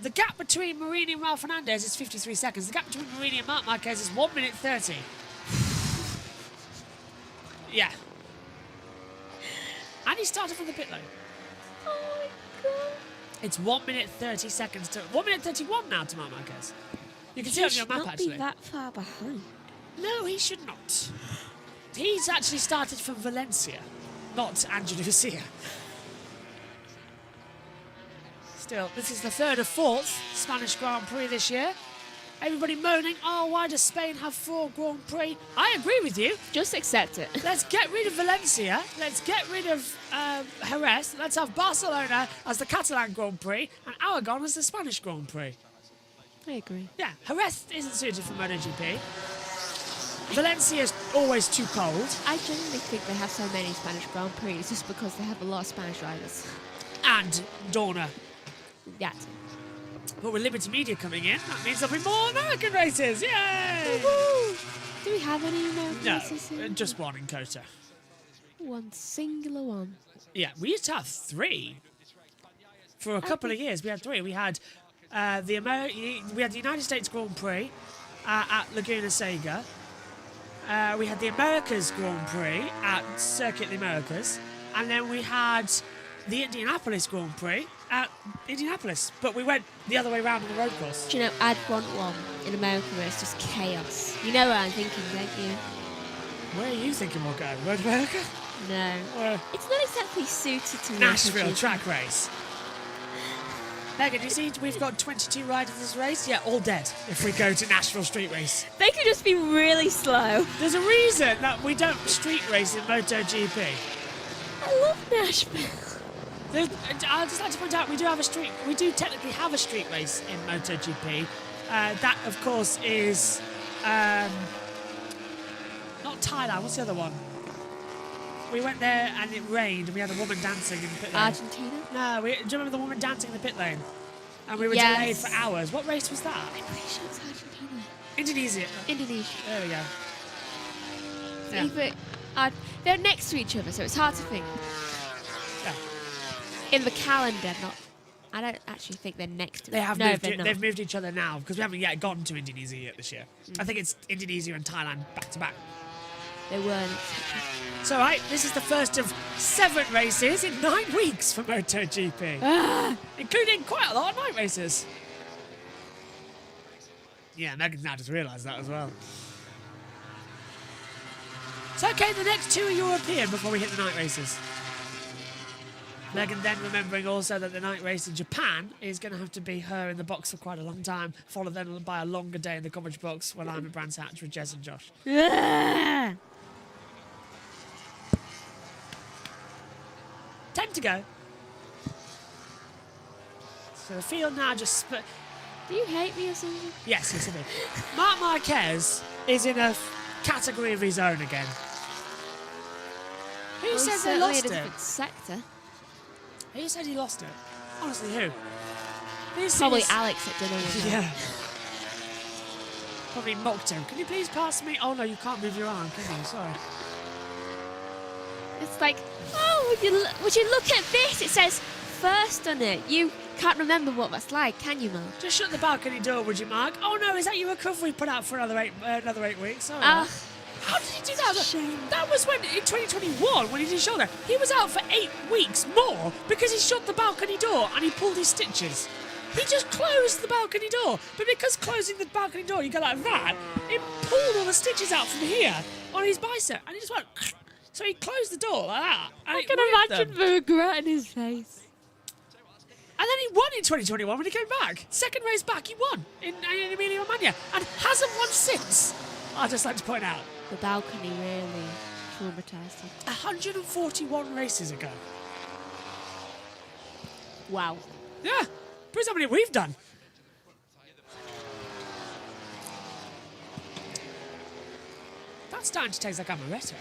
The gap between Marini and Raul Fernandez is 53 seconds. The gap between Marini and Marc Marquez is 1 minute 30. Yeah. And he started from the pit lane. Oh my god. It's 1 minute 30 seconds to... 1 minute 31 now to Marc Marquez. You can see He it on your should map, not actually. be that far behind. No, he should not. He's actually started from Valencia, not Andalusia. Still, this is the third or fourth Spanish Grand Prix this year. Everybody moaning, oh, why does Spain have 4 Grand Prix? I agree with you. Just accept it. Let's get rid of Valencia. Let's get rid of Jerez. Let's have Barcelona as the Catalan Grand Prix and Aragon as the Spanish Grand Prix. I agree. Yeah, Jerez isn't suited for MotoGP. Valencia's always too cold. I genuinely think they have so many Spanish Grand Prix just because they have a lot of Spanish riders. And Dorna. That's it. But with Liberty Media coming in, that means there'll be more American races. Yay! Woo-hoo! Do we have any American No, races here? just one in Kota. One singular one. Yeah, we used to have 3. For a couple of years, we had 3. We had we had the United States Grand Prix at Laguna Seca. We had the Americas Grand Prix at Circuit the Americas, and then we had the Indianapolis Grand Prix at Indianapolis. But we went the other way around on the road course. Do you know, I'd want one in America where it's just chaos. You know what I'm thinking, don't you? Where are you thinking we'll go? Road America? No. Or It's not exactly suited to Nashville MotoGP. track race? Megan, you see we've got 22 riders in this race? Yeah, all dead if we go to Nashville street race. They could just be really slow. There's a reason that we don't street race in MotoGP. I love Nashville. I'd just like to point out we do technically have a street race in MotoGP. That, of course, is not Thailand. What's the other one? We went there and it rained and we had a woman dancing in the pit lane. Argentina? No, do you remember the woman dancing in the pit lane? And we were Yes. delayed for hours. What race was that? I'm pretty sure it's Argentina. Indonesia. Indonesia. There we go. So Yeah. either, they're next to each other, so it's hard to think. Yeah. In the calendar, not. I don't actually think they're next to They have no, moved. they're not. They've moved each other now because we haven't yet gone to Indonesia yet this year. I think it's Indonesia and Thailand back to back. They weren't. So, right, this is the first of 7 races in 9 weeks for MotoGP, including quite a lot of night races. Yeah, Megan's now just realised that as well. So, okay, the next 2 are European before we hit the night races. Megan then remembering also that the night race in Japan is going to have to be her in the box for quite a long time, followed then by a longer day in the commentary box when I'm at Brands Hatch with Jez and Josh. 10 to go. So the field now just split. Do you hate me or something? Yes, I do. Marc Marquez is in a category of his own again. Who Well, says they certainly lost a it? different sector. Who said he lost it? Honestly, who? This Probably is- Alex at dinner one night. Yeah. Probably mocked him. Can you please pass me? Oh no, you can't move your arm, can you? Sorry. It's like, oh, would you look at this? It says first on it. You can't remember what that's like, can you, Mark? Just shut the balcony door, would you, Mark? Oh no, is that your recovery put out for another 8 weeks? Sorry. How did he do that? Shame. That was when in 2021 when he did his shoulder. He was out for 8 weeks more because he shut the balcony door and he pulled his stitches. He just closed the balcony door, but because closing the balcony door, you go like that, it pulled all the stitches out from here on his bicep, and he just went. So he closed the door like that. And I it can ripped imagine them. the regret in his face. And then he won in 2021 when he came back. Second race back, he won in Emilia-Romagna and hasn't won since. I'd just like to point out. The balcony really traumatised him. 141 races ago. Wow. Yeah, proves how many we've done. That's starting to taste like amaretto.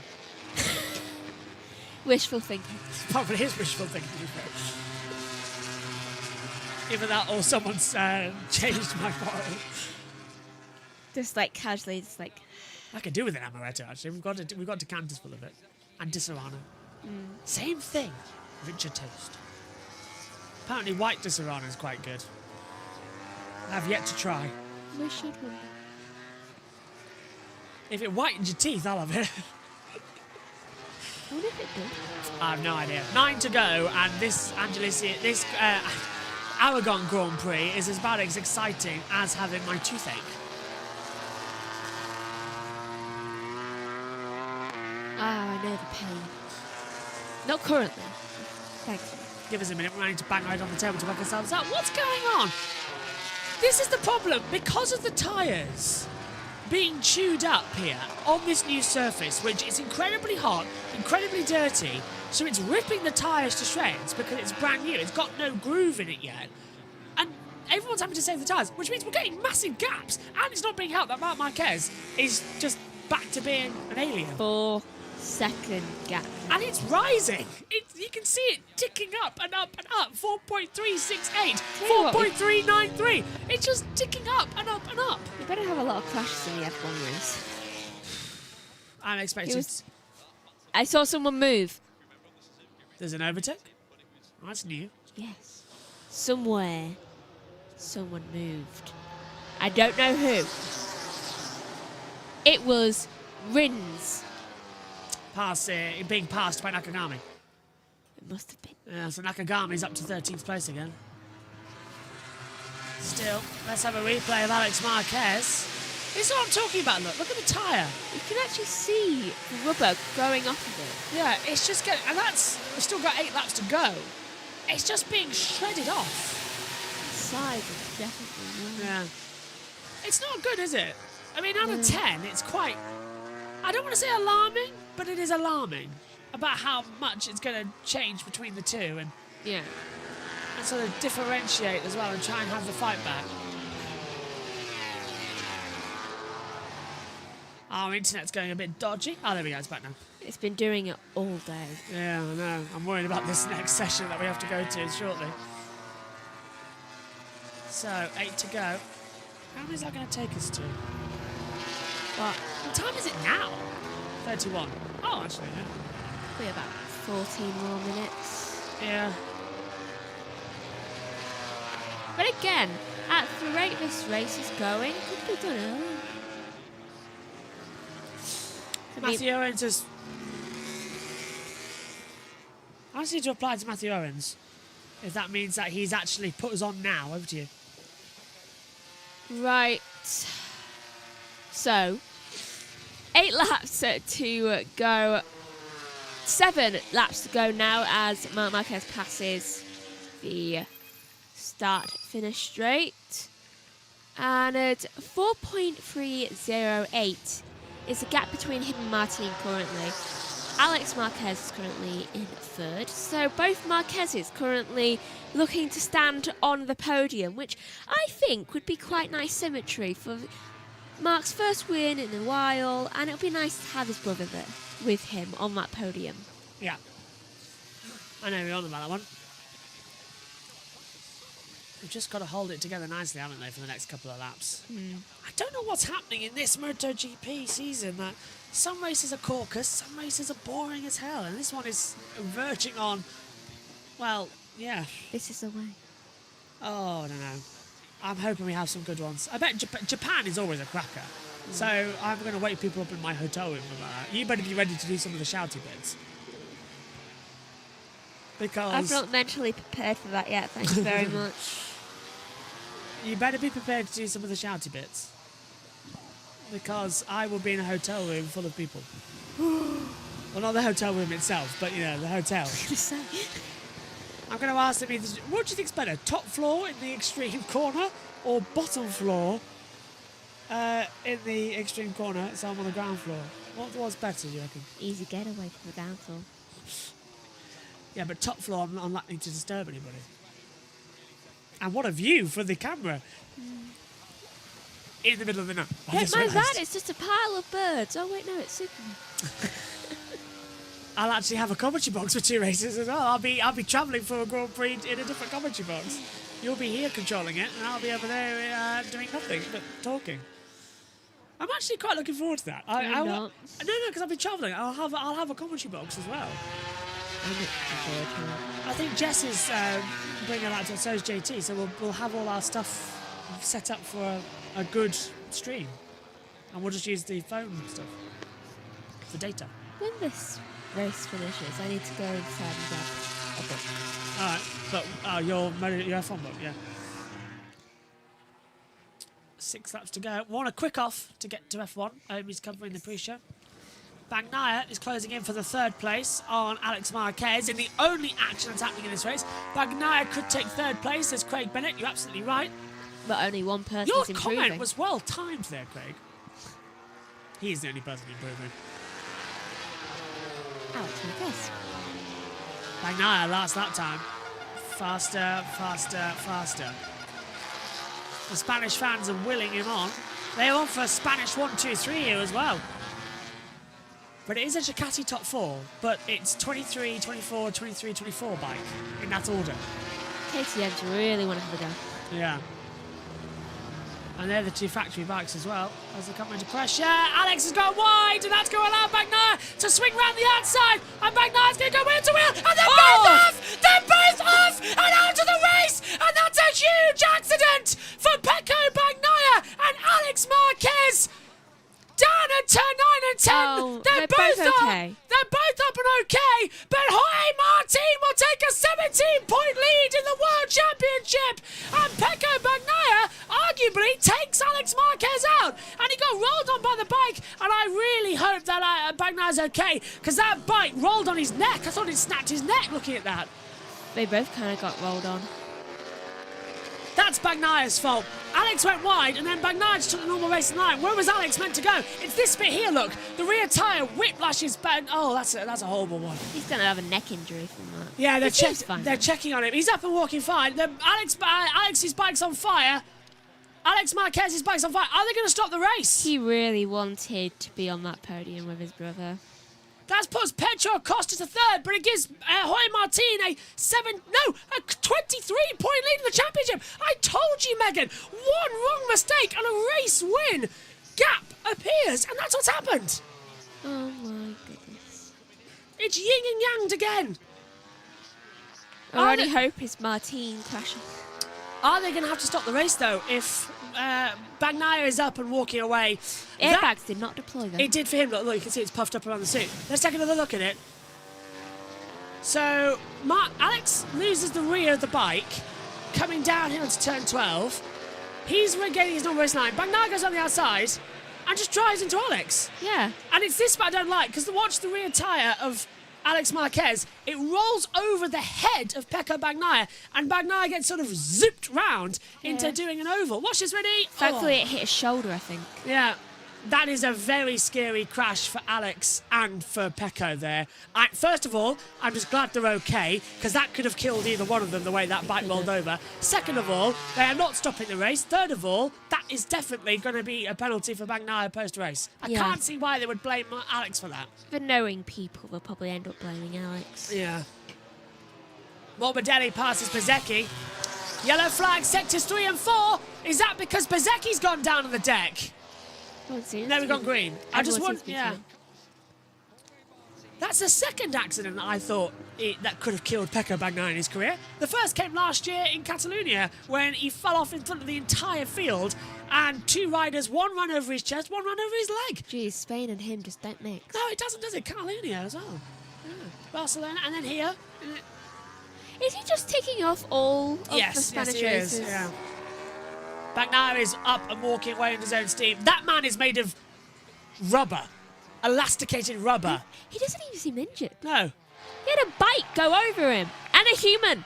Wishful thinking. Probably is wishful thinking, to be fair. Either that or someone's changed my bottle. Just like casually, just like. I could do with an amaretto, actually. We've got decanters full of it. And Disaronno. Same thing. Richer taste. Apparently white Disaronno is quite good. I've yet to try. We should wonder. If it whitens your teeth, I'll have it. I wonder if it did. I have no idea. 9 to go, and this Aragon Grand Prix is about as exciting as having my toothache. Ah, I know the pain. Not currently. Thank you. Give us a minute. We're going to bang right on the table to work ourselves out. What's going on? This is the problem. Because of the tyres being chewed up here on this new surface, which is incredibly hot, incredibly dirty, so it's ripping the tyres to shreds because it's brand new. It's got no groove in it yet. And everyone's having to save the tyres, which means we're getting massive gaps. And it's not being helped that Marc Marquez is just back to being an alien. 4-second gap. And it's rising. You can see it ticking up and up and up. 4.368, 4.393. It's just ticking up and up and up. You better have a lot of crashes in the F1 race. I'm expecting. I saw someone move. There's an overtake. Oh, that's new. Yes. Somewhere, someone moved. I don't know who. It was Rins. Being passed by Nakagami. It must have been. Yeah, so Nakagami's up to 13th place again. Still, let's have a replay of Alex Marquez. This is what I'm talking about, look at the tyre. You can actually see the rubber going off of it. Yeah, it's just getting, and we've still got 8 laps to go. It's just being shredded off. The side is definitely Yeah. It's not good, is it? I mean, out of 10, it's quite, I don't want to say alarming, but it is alarming about how much it's going to change between the two and sort of differentiate as well and try and have the fight back. Our internet's going a bit dodgy. Oh, there we go, it's back now. It's been doing it all day. Yeah, I know. I'm worried about this next session that we have to go to shortly. So, 8 to go. How many is that going to take us to? What time is it now? 31. Oh, actually, yeah. Probably about 14 more minutes. Yeah. But again, at the rate this race is going, it could be done early. Matthew Owens has... I just need to apply to Matthew Owens. If that means that he's actually put us on now. Over to you. Right. So, 8 laps to go. 7 laps to go now as Marc Marquez passes the start-finish straight. And at 4.308 is the gap between him and Martin currently. Alex Marquez is currently in 3rd. So both Marquezes currently looking to stand on the podium, which I think would be quite nice symmetry for Mark's first win in a while, and it would be nice to have his brother there with him on that podium. Yeah. I know we're on about that one. We've just got to hold it together nicely, haven't they, for the next couple of laps? I don't know what's happening in this MotoGP season. That some races are corkers, some races are boring as hell, and this one is verging on, well, yeah. This is the way. Oh, I don't know. I'm hoping we have some good ones. I bet Japan is always a cracker. So I'm going to wake people up in my hotel room for that. You better be ready to do some of the shouty bits. Because I'm not mentally prepared for that yet, thank you very much. You better be prepared to do some of the shouty bits. Because I will be in a hotel room full of people. Well, not the hotel room itself, but, you know, the hotel. I'm going to ask them either, what do you think's better? Top floor in the extreme corner or bottom floor in the extreme corner, so I'm on the ground floor? What's better, do you reckon? Easy getaway from the down floor. Yeah, but top floor, I'm not unlikely to disturb anybody. And what a view for the camera. In the middle of the night. Don't mind that, it's just a pile of birds. Oh, wait, no, it's Superman. I'll actually have a commentary box for 2 races as well. I'll be travelling for a Grand Prix in a different commentary box. You'll be here controlling it, and I'll be over there doing nothing but talking. I'm actually quite looking forward to that. I'm not. No, because I'll be travelling. I'll have a commentary box as well. I'm looking forward to it. I think Jess is bringing that to, so is JT, so we'll have all our stuff set up for a good stream. And we'll just use the phone stuff for data. When this race finishes, I need to go inside and grab a book. Alright, but your F1 book, yeah. 6 laps to go. Want a quick off to get to F1. He's covering the pre-show. Bagnaia is closing in for the third place on Alex Marquez in the only action that's happening in this race. Bagnaia could take third place, says Craig Bennett. You're absolutely right. But only one person Your is improving. comment was well timed there, Craig. He is the only person improving. Alex Marquez. Bagnaia last that time. Faster, faster, faster. The Spanish fans are willing him on. They're on for a Spanish 1, 2, 3 here as well. But it is a Ducati top 4, but it's 23, 24, 23, 24 bike in that order. KTM's really want to have a go. Yeah. And they're the two factory bikes as well as they come into pressure. Alex has gone wide, and that's going to allow Bagnaia to swing round the outside. And Bagnaia's going to go wheel to wheel, and they're both off! They're both off and out of the race! And that's a huge accident for Pecco Bagnaia and Alex Marquez. Down at turn 9 and 10. Oh, they're both up. okay. They're both up and okay. But Jorge Martin will take a 17-point lead in the World Championship. And Pecco Bagnaia arguably takes Alex Marquez out. And he got rolled on by the bike. And I really hope that Bagnaia's okay, because that bike rolled on his neck. I thought it snapped his neck looking at that. They both kind of got rolled on. That's Bagnaia's fault. Alex went wide, and then Bagnaia just took the normal racing line. Where was Alex meant to go? It's this bit here, look. The rear tyre whiplashes back. Oh, that's a horrible one. He's going to have a neck injury from that. Yeah, they're fine. checking on him. He's up and walking fine. Alex's bike's on fire. Alex Marquez's bike's on fire. Are they going to stop the race? He really wanted to be on that podium with his brother. That puts Pedro Acosta to third, but it gives Jorge Martin a 23-point lead in the championship. I told you, Megan, one wrong mistake and a race win. Gap appears, and that's what's happened. Oh my goodness. It's yin and yanged again. Our only hope is Martin crashing. Are they going to have to stop the race, though, if Bagnaia is up and walking away? Airbags did not deploy them. It did for him. Look, you can see it's puffed up around the suit. Let's take another look at it. So, Alex loses the rear of the bike, coming downhill to turn 12. He's regaining his normal race line. Bagnaia goes on the outside and just drives into Alex. Yeah. And it's this bit I don't like, because watch the rear tyre of Alex Marquez. It rolls over the head of Pecco Bagnaia, and Bagnaia gets sort of zipped round into doing an oval. Watch this, ready? Thankfully, it hit his shoulder, I think. Yeah. That is a very scary crash for Alex and for Pecco there. First of all, I'm just glad they're okay, because that could have killed either one of them the way that bike rolled over. Second of all, they are not stopping the race. Third of all, that is definitely going to be a penalty for Bagnaia post-race. I can't see why they would blame Alex for that. For knowing people, they'll probably end up blaming Alex. Yeah. Morbidelli passes Bezzecchi. Yellow flag, sectors 3 and 4. Is that because Bezzecchi's gone down on the deck? No, we've gone green. I just want, That's the second accident that I thought that could have killed Pecco Bagnaia in his career. The first came last year in Catalonia when he fell off in front of the entire field, and two riders, one ran over his chest, one ran over his leg. Geez, Spain and him just don't mix. No, it doesn't, does it? Catalonia as well. Yeah. Barcelona, and then here. Is he just ticking off all of the Spanish races? Yeah. Bagnaia is up and walking away in his own steam. That man is made of rubber. Elasticated rubber. He doesn't even seem injured. No. He had a bike go over him. And a human.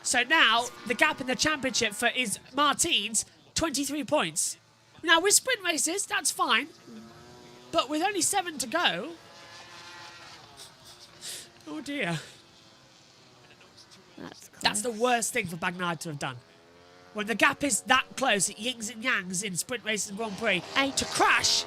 So now, the gap in the championship for is Martin's 23 points. Now, with sprint races, that's fine. But with only 7 to go... Oh, dear. That's the worst thing for Bagnaia to have done. When the gap is that close, it yings and yangs in sprint races and Grand Prix. To crash...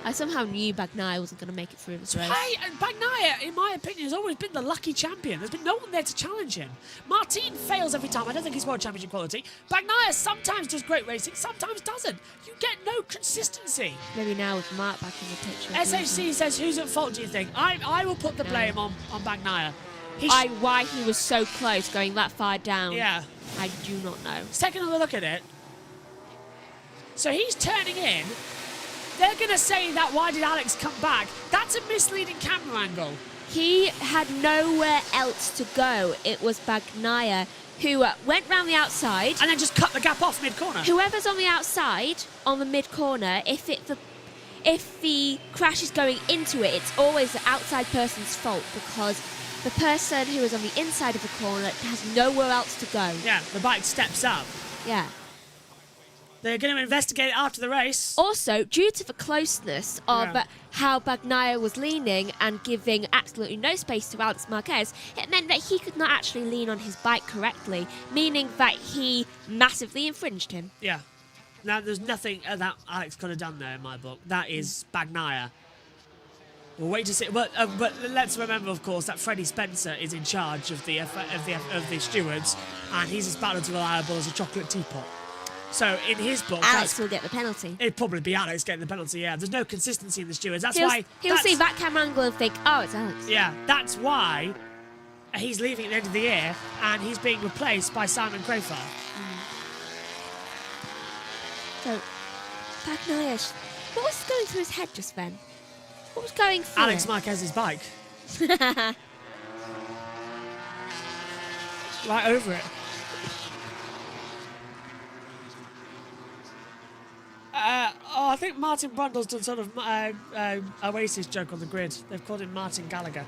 I somehow knew Bagnaia wasn't going to make it through this race. Hey, and Bagnaia, in my opinion, has always been the lucky champion. There's been no one there to challenge him. Martin fails every time. I don't think he's World Championship quality. Bagnaia sometimes does great racing, sometimes doesn't. You get no consistency. Maybe now with Mark back in the picture. SHC says, who's at fault, do you think? I will put the blame on Bagnaia. Why he was so close going that far down, I do not know. Let's take another look at it. So he's turning in. They're going to say that, why did Alex come back? That's a misleading camera angle. He had nowhere else to go. It was Bagnaia who went round the outside. And then just cut the gap off mid-corner. Whoever's on the outside, on the mid-corner, if the crash is going into it, it's always the outside person's fault because the person who is on the inside of the corner has nowhere else to go. Yeah, the bike steps up. Yeah. They're going to investigate it after the race. Also, due to the closeness of how Bagnaia was leaning and giving absolutely no space to Alex Marquez, it meant that he could not actually lean on his bike correctly, meaning that he massively infringed him. Yeah. Now, there's nothing that Alex could have done there in my book. That is Bagnaia. We'll wait to see. But let's remember, of course, that Freddie Spencer is in charge of the stewards, and he's as balanced and reliable as a chocolate teapot. So in his book, Alex will get the penalty. It'd probably be Alex getting the penalty. Yeah, there's no consistency in the stewards. That's He'll why he'll see that camera angle and think, oh, it's Alex. Yeah, that's why he's leaving at the end of the year, and he's being replaced by Simon Crafar. So, Bagnaia, what was going through his head just then? What was going through Alex it? Marquez's bike. Right over it. I think Martin Brundle's done sort of Oasis joke on the grid. They've called him Martin Gallagher.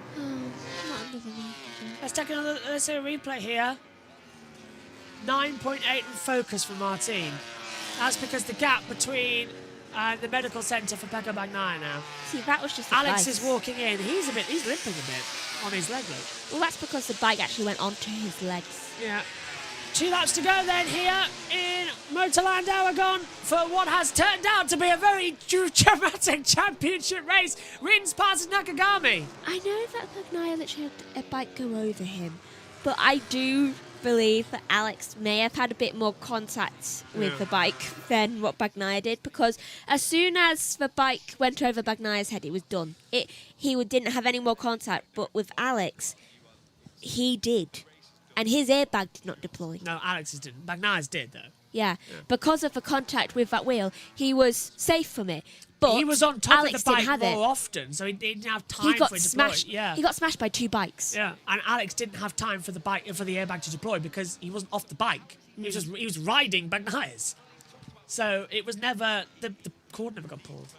Let's take let's see a replay here. 9.8 in focus for Martin. That's because the gap between the medical centre for Pecco Bagnaia now. See, that was just Alex is walking in. He's limping a bit on his leg. Well, that's because the bike actually went onto his legs. Yeah. 2 laps to go then here in Motorland Aragon for what has turned out to be a very dramatic championship race. Rins passes Nakagami. I know that Bagnaia literally had a bike go over him, but I do believe that Alex may have had a bit more contact with the bike than what Bagnaia did, because as soon as the bike went over Bagnaia's head, it was done. He didn't have any more contact, but with Alex, he did. And his airbag did not deploy. No, Alex's didn't. Bagnaia's did, though. Yeah, because of the contact with that wheel, he was safe from it. But he was on top Alex of the bike didn't have more it. often, so he didn't have time He got for it to smashed. deploy. Yeah. He got smashed by 2 bikes. Yeah, and Alex didn't have time for the airbag to deploy because he wasn't off the bike. He was riding Bagnaia's. So it was never the cord never got pulled.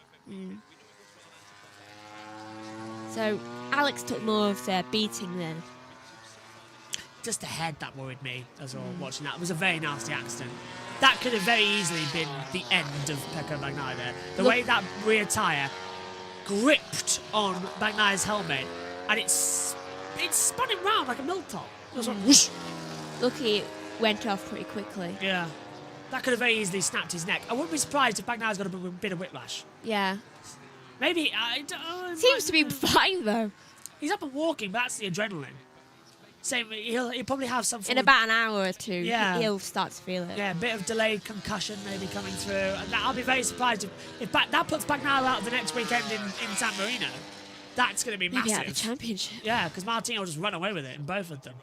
So Alex took more of their beating then. Just the head that worried me as well, watching that. It was a very nasty accident. That could have very easily been the end of Pecco Bagnaia there. The way that rear tyre gripped on Bagnaia's helmet, and it spun him round like a milk top. It was like whoosh. Lucky it went off pretty quickly. Yeah. That could have very easily snapped his neck. I wouldn't be surprised if Bagnaia's got a bit of whiplash. Yeah. Maybe. Seems to be fine though. He's up and walking, but that's the adrenaline. Same, he'll probably have some. In about an hour or 2, Yeah. he'll start to feel it. Yeah, a bit of delayed concussion maybe coming through. And I'll be very surprised if that puts Bagnaia out the next weekend in San Marino. That's going to be Maybe massive. at the championship. Yeah, because Martin will just run away with it in both of them.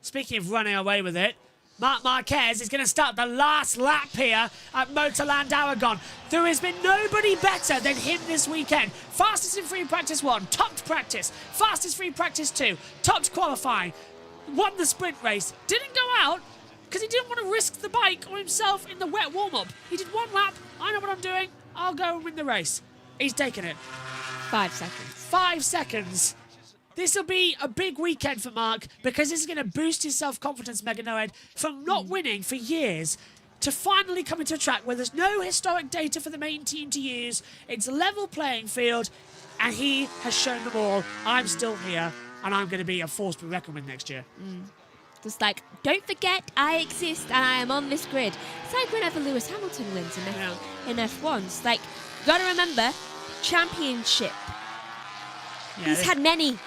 Speaking of running away with it, Marc Marquez is going to start the last lap here at Motorland Aragon. There has been nobody better than him this weekend. Fastest in free practice 1, topped practice. Fastest free practice 2, topped qualifying. Won the sprint race. Didn't go out because he didn't want to risk the bike or himself in the wet warm-up. He did 1 lap. I know what I'm doing. I'll go and win the race. He's taken it. 5 seconds. 5 seconds. This will be a big weekend for Mark because this is going to boost his self-confidence, Mega Noed, from not winning for years to finally coming to a track where there's no historic data for the main team to use. It's a level playing field, and he has shown them all. I'm still here, and I'm going to be a force to be reckoned with next year. Just like, don't forget I exist and I am on this grid. It's like whenever Lewis Hamilton wins in F1. It's like, gotta remember, championship. Yeah, He's had many.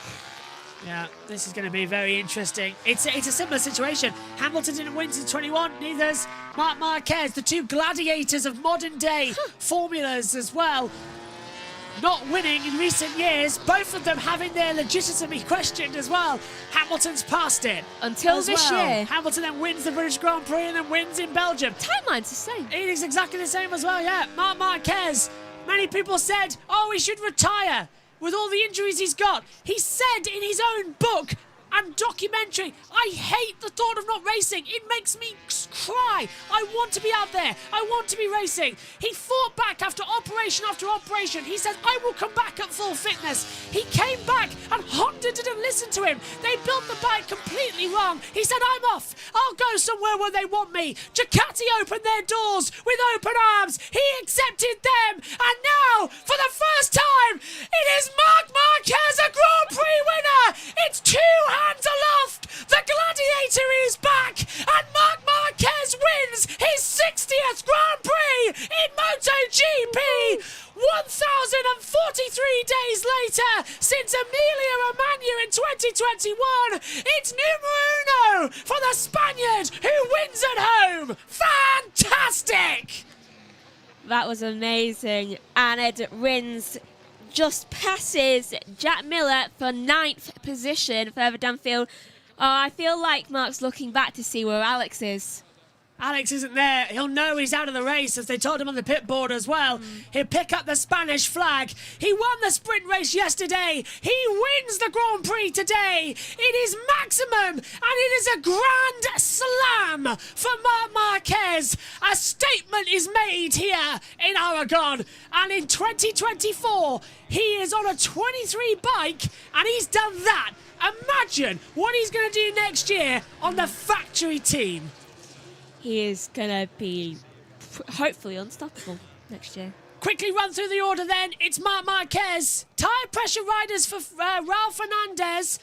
Yeah, this is going to be very interesting. It's a similar situation. Hamilton didn't win since 21, neither has Marc Marquez, the 2 gladiators of modern day formulas as well. Not winning in recent years, both of them having their legitimacy questioned as well. Hamilton's passed it. Until this year. Hamilton then wins the British Grand Prix and then wins in Belgium. Timeline's the same. It is exactly the same as well, yeah. Marc Marquez, many people said, oh, he should retire with all the injuries he's got. He said in his own book, and documentary. I hate the thought of not racing. It makes me cry. I want to be out there. I want to be racing. He fought back after operation after operation. He says, I will come back at full fitness. He came back and Honda didn't listen to him. They built the bike completely wrong. He said, I'm off. I'll go somewhere where they want me. Ducati opened their doors with open arms. He accepted them. And now, for the first time, it is Marc Marquez, a Grand Prix winner. It's 2 hands aloft. The Gladiator is back. And Marc Marquez wins his 60th Grand Prix in MotoGP. 1,043 days later, since Emilia Romagna in 2021, it's numero uno for the Spaniard who wins at home. Fantastic! That was amazing. And Ed Rins just passes Jack Miller for 9th position further downfield. Oh, I feel like Mark's looking back to see where Alex is. Alex isn't there. He'll know he's out of the race, as they told him on the pit board as well. He'll pick up the Spanish flag. He won the sprint race yesterday. He wins the Grand Prix today. It is maximum, and it is a grand slam for Marc Marquez. A statement is made here in Aragon, and in 2024, he is on a 23 bike, and he's done that. Imagine what he's going to do next year on the factory team. He is going to be hopefully unstoppable next year. Quickly run through the order then. It's Marc Marquez. Tyre pressure riders for Raul Fernandez,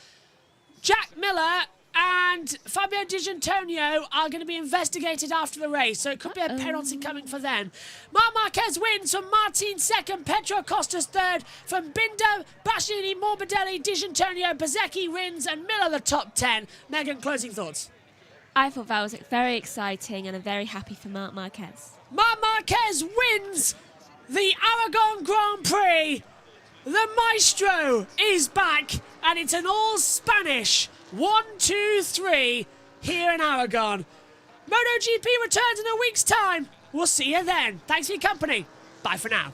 Jack Miller and Fabio Di Giannantonio are going to be investigated after the race, so it could be a penalty coming for them. Marc Marquez wins from Martin second, Pedro Costas third, from Binder, Bastianini, Morbidelli, Di Giannantonio, Bezzecchi, Rins and Miller the top 10. Megan, closing thoughts? I thought that was very exciting, and I'm very happy for Marc Marquez. Marc Marquez wins the Aragon Grand Prix. The Maestro is back, and it's an all-Spanish 1, 2, 3 here in Aragon. MotoGP returns in a week's time. We'll see you then. Thanks for your company. Bye for now.